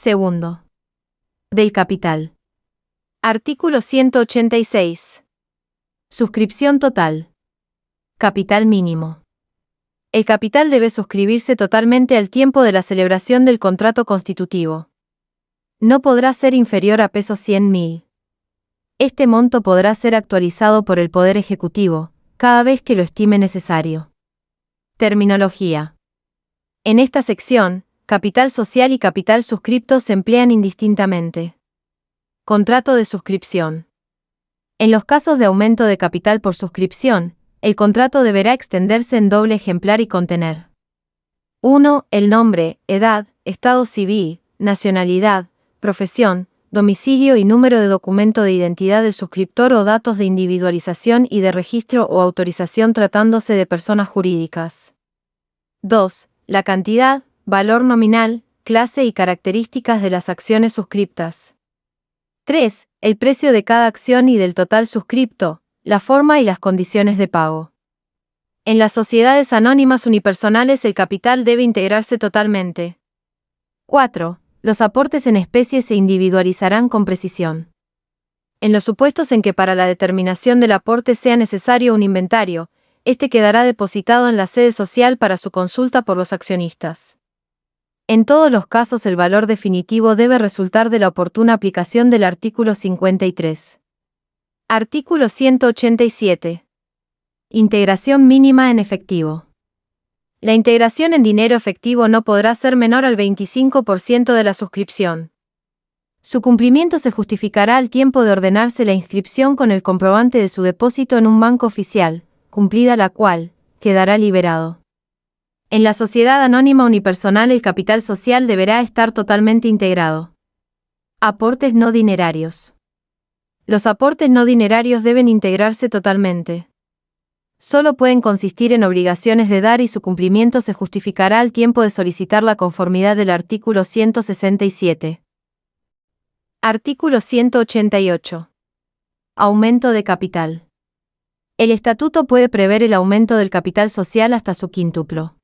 Segundo. Del capital. Artículo 186. Suscripción total. Capital mínimo. El capital debe suscribirse totalmente al tiempo de la celebración del contrato constitutivo. No podrá ser inferior a pesos 100.000. Este monto podrá ser actualizado por el Poder Ejecutivo, cada vez que lo estime necesario. Terminología. En esta sección, capital social y capital suscripto se emplean indistintamente. Contrato de suscripción. En los casos de aumento de capital por suscripción, el contrato deberá extenderse en doble ejemplar y contener 1. El nombre, edad, estado civil, nacionalidad, profesión, domicilio y número de documento de identidad del suscriptor o datos de individualización y de registro o autorización tratándose de personas jurídicas. 2. La cantidad, valor nominal, clase y características de las acciones suscriptas. 3. El precio de cada acción y del total suscripto, la forma y las condiciones de pago. En las sociedades anónimas unipersonales el capital debe integrarse totalmente. 4. Los aportes en especie se individualizarán con precisión. En los supuestos en que para la determinación del aporte sea necesario un inventario, este quedará depositado en la sede social para su consulta por los accionistas. En todos los casos el valor definitivo debe resultar de la oportuna aplicación del artículo 53. Artículo 187. Integración mínima en efectivo. La integración en dinero efectivo no podrá ser menor al 25% de la suscripción. Su cumplimiento se justificará al tiempo de ordenarse la inscripción con el comprobante de su depósito en un banco oficial, cumplida la cual, quedará liberado. En la sociedad anónima unipersonal el capital social deberá estar totalmente integrado. Aportes no dinerarios. Los aportes no dinerarios deben integrarse totalmente. Solo pueden consistir en obligaciones de dar y su cumplimiento se justificará al tiempo de solicitar la conformidad del artículo 167. Artículo 188. Aumento de capital. El estatuto puede prever el aumento del capital social hasta su quíntuplo.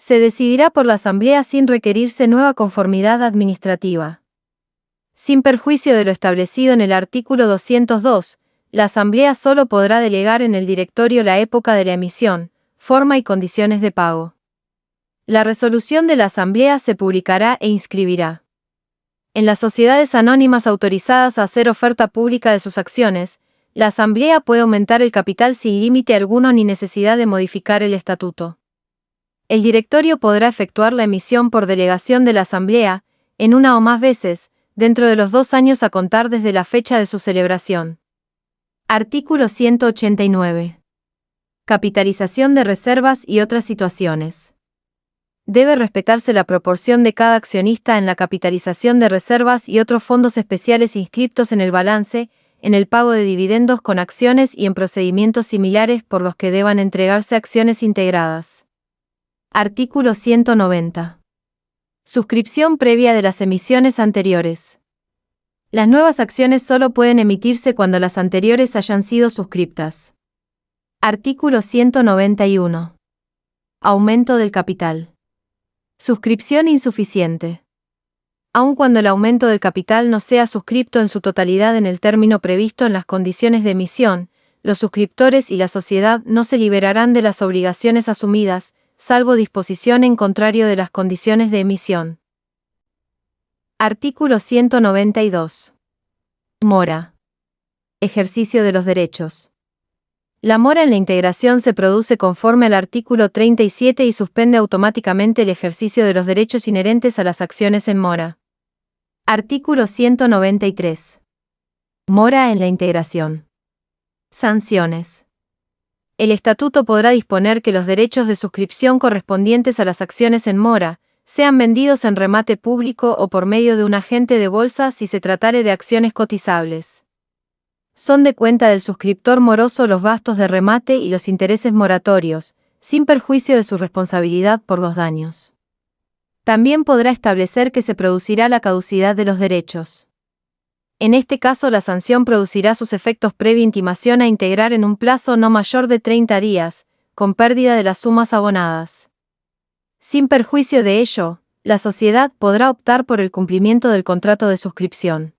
Se decidirá por la Asamblea sin requerirse nueva conformidad administrativa. Sin perjuicio de lo establecido en el artículo 202, la Asamblea solo podrá delegar en el directorio la época de la emisión, forma y condiciones de pago. La resolución de la Asamblea se publicará e inscribirá. En las sociedades anónimas autorizadas a hacer oferta pública de sus acciones, la Asamblea puede aumentar el capital sin límite alguno ni necesidad de modificar el estatuto. El directorio podrá efectuar la emisión por delegación de la Asamblea, en una o más veces, dentro de los 2 años a contar desde la fecha de su celebración. Artículo 189. Capitalización de reservas y otras situaciones. Debe respetarse la proporción de cada accionista en la capitalización de reservas y otros fondos especiales inscriptos en el balance, en el pago de dividendos con acciones y en procedimientos similares por los que deban entregarse acciones integradas. Artículo 190. Suscripción previa de las emisiones anteriores. Las nuevas acciones solo pueden emitirse cuando las anteriores hayan sido suscriptas. Artículo 191. Aumento del capital. Suscripción insuficiente. Aun cuando el aumento del capital no sea suscripto en su totalidad en el término previsto en las condiciones de emisión, los suscriptores y la sociedad no se liberarán de las obligaciones asumidas, salvo disposición en contrario de las condiciones de emisión. Artículo 192. Mora. Ejercicio de los derechos. La mora en la integración se produce conforme al artículo 37 y suspende automáticamente el ejercicio de los derechos inherentes a las acciones en mora. Artículo 193. Mora en la integración. Sanciones. El estatuto podrá disponer que los derechos de suscripción correspondientes a las acciones en mora, sean vendidos en remate público o por medio de un agente de bolsa si se tratare de acciones cotizables. Son de cuenta del suscriptor moroso los gastos de remate y los intereses moratorios, sin perjuicio de su responsabilidad por los daños. También podrá establecer que se producirá la caducidad de los derechos. En este caso la sanción producirá sus efectos previa intimación a integrar en un plazo no mayor de 30 días, con pérdida de las sumas abonadas. Sin perjuicio de ello, la sociedad podrá optar por el cumplimiento del contrato de suscripción.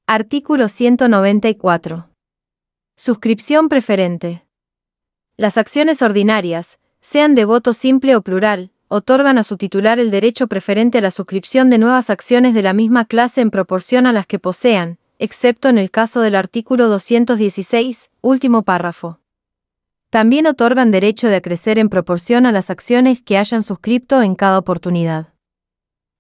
Artículo 194. Suscripción preferente. Las acciones ordinarias, sean de voto simple o plural, otorgan a su titular el derecho preferente a la suscripción de nuevas acciones de la misma clase en proporción a las que posean, excepto en el caso del artículo 216, último párrafo. También otorgan derecho de acrecer en proporción a las acciones que hayan suscripto en cada oportunidad.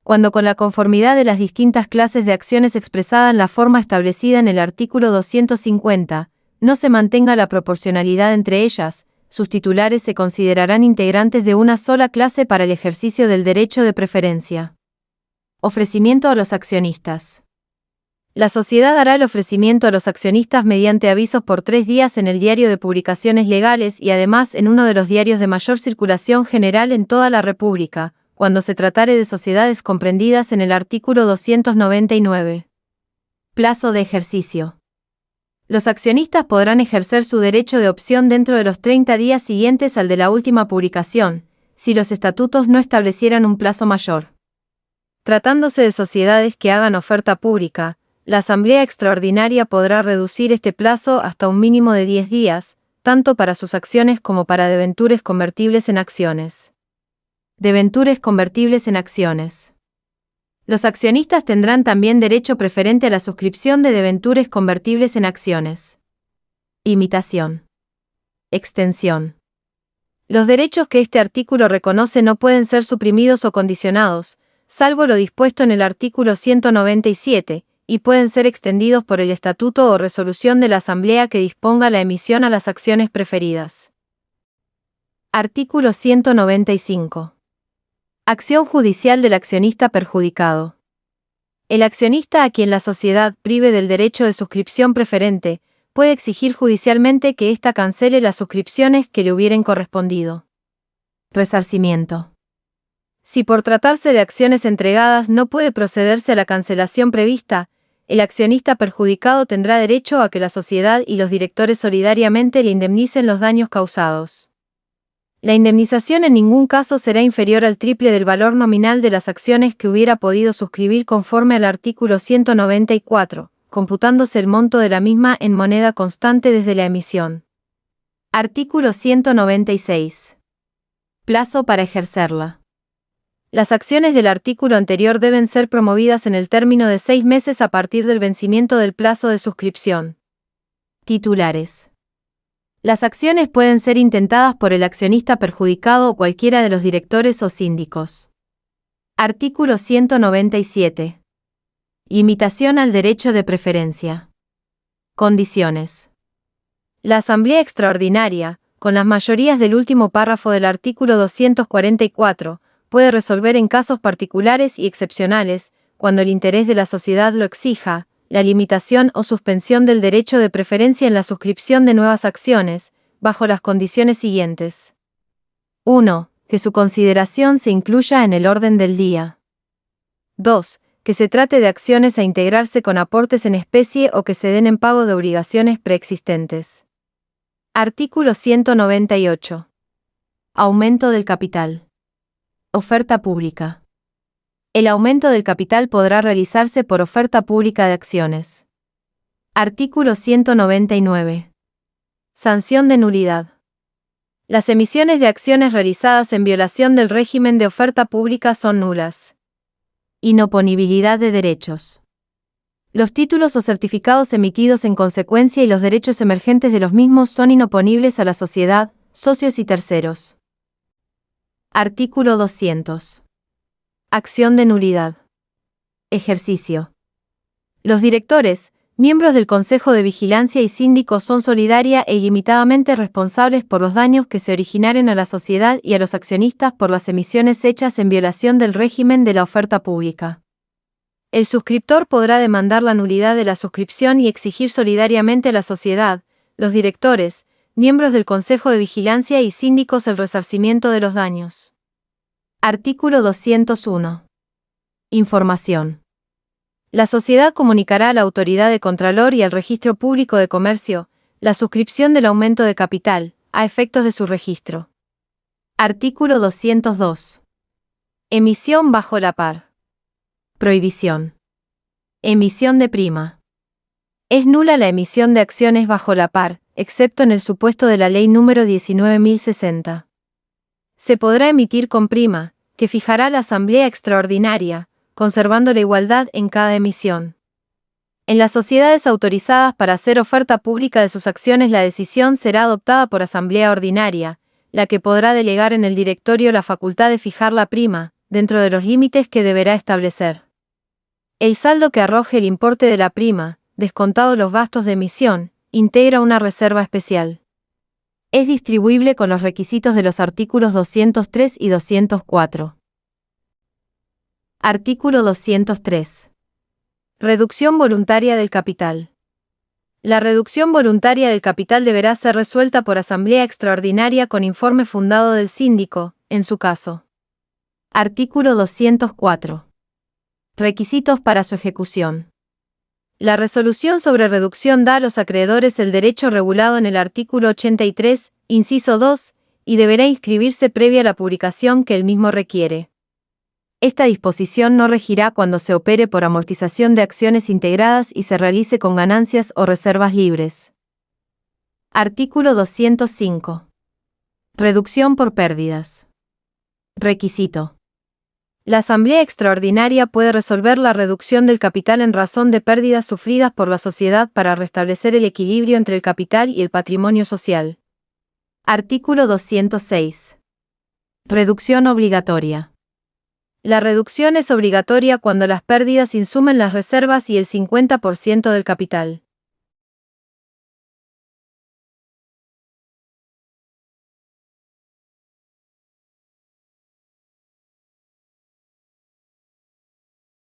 Cuando con la conformidad de las distintas clases de acciones expresada en la forma establecida en el artículo 250, no se mantenga la proporcionalidad entre ellas, sus titulares se considerarán integrantes de una sola clase para el ejercicio del derecho de preferencia. Ofrecimiento a los accionistas. La sociedad hará el ofrecimiento a los accionistas mediante avisos por 3 días en el Diario de Publicaciones Legales y además en uno de los diarios de mayor circulación general en toda la República, cuando se tratare de sociedades comprendidas en el artículo 299. Plazo de ejercicio. Los accionistas podrán ejercer su derecho de opción dentro de los 30 días siguientes al de la última publicación, si los estatutos no establecieran un plazo mayor. Tratándose de sociedades que hagan oferta pública, la Asamblea Extraordinaria podrá reducir este plazo hasta un mínimo de 10 días, tanto para sus acciones como para debentures convertibles en acciones. Debentures convertibles en acciones. Los accionistas tendrán también derecho preferente a la suscripción de debentures convertibles en acciones. Imitación. Extensión. Los derechos que este artículo reconoce no pueden ser suprimidos o condicionados, salvo lo dispuesto en el artículo 197, y pueden ser extendidos por el estatuto o resolución de la Asamblea que disponga la emisión a las acciones preferidas. Artículo 195. Acción judicial del accionista perjudicado. El accionista a quien la sociedad prive del derecho de suscripción preferente, puede exigir judicialmente que ésta cancele las suscripciones que le hubieren correspondido. Resarcimiento. Si por tratarse de acciones entregadas no puede procederse a la cancelación prevista, el accionista perjudicado tendrá derecho a que la sociedad y los directores solidariamente le indemnicen los daños causados. La indemnización en ningún caso será inferior al triple del valor nominal de las acciones que hubiera podido suscribir conforme al artículo 194, computándose el monto de la misma en moneda constante desde la emisión. Artículo 196. Plazo para ejercerla. Las acciones del artículo anterior deben ser promovidas en el término de 6 meses a partir del vencimiento del plazo de suscripción. Titulares. Las acciones pueden ser intentadas por el accionista perjudicado o cualquiera de los directores o síndicos. Artículo 197. Imitación al derecho de preferencia. Condiciones. La Asamblea Extraordinaria, con las mayorías del último párrafo del artículo 244, puede resolver en casos particulares y excepcionales, cuando el interés de la sociedad lo exija, la limitación o suspensión del derecho de preferencia en la suscripción de nuevas acciones, bajo las condiciones siguientes. 1. Que su consideración se incluya en el orden del día. 2. Que se trate de acciones a integrarse con aportes en especie o que se den en pago de obligaciones preexistentes. Artículo 198. Aumento del capital. Oferta pública. El aumento del capital podrá realizarse por oferta pública de acciones. Artículo 199. Sanción de nulidad. Las emisiones de acciones realizadas en violación del régimen de oferta pública son nulas. Inoponibilidad de derechos. Los títulos o certificados emitidos en consecuencia y los derechos emergentes de los mismos son inoponibles a la sociedad, socios y terceros. Artículo 200. Acción de nulidad. Ejercicio. Los directores, miembros del Consejo de Vigilancia y síndicos son solidaria e ilimitadamente responsables por los daños que se originaren a la sociedad y a los accionistas por las emisiones hechas en violación del régimen de la oferta pública. El suscriptor podrá demandar la nulidad de la suscripción y exigir solidariamente a la sociedad, los directores, miembros del Consejo de Vigilancia y síndicos el resarcimiento de los daños. Artículo 201. Información. La sociedad comunicará a la Autoridad de Contralor y al Registro Público de Comercio la suscripción del aumento de capital, a efectos de su registro. Artículo 202. Emisión bajo la par. Prohibición. Emisión de prima. Es nula la emisión de acciones bajo la par, excepto en el supuesto de la Ley número 19.060. Se podrá emitir con prima, que fijará la Asamblea Extraordinaria, conservando la igualdad en cada emisión. En las sociedades autorizadas para hacer oferta pública de sus acciones, la decisión será adoptada por Asamblea Ordinaria, la que podrá delegar en el directorio la facultad de fijar la prima, dentro de los límites que deberá establecer. El saldo que arroje el importe de la prima, descontados los gastos de emisión, integra una reserva especial. Es distribuible con los requisitos de los artículos 203 y 204. Artículo 203. Reducción voluntaria del capital. La reducción voluntaria del capital deberá ser resuelta por Asamblea Extraordinaria con informe fundado del síndico, en su caso. Artículo 204. Requisitos para su ejecución. La resolución sobre reducción da a los acreedores el derecho regulado en el artículo 83, inciso 2, y deberá inscribirse previa a la publicación que el mismo requiere. Esta disposición no regirá cuando se opere por amortización de acciones integradas y se realice con ganancias o reservas libres. Artículo 205. Reducción por pérdidas. Requisito. La Asamblea Extraordinaria puede resolver la reducción del capital en razón de pérdidas sufridas por la sociedad para restablecer el equilibrio entre el capital y el patrimonio social. Artículo 206. Reducción obligatoria. La reducción es obligatoria cuando las pérdidas insumen las reservas y el 50% del capital.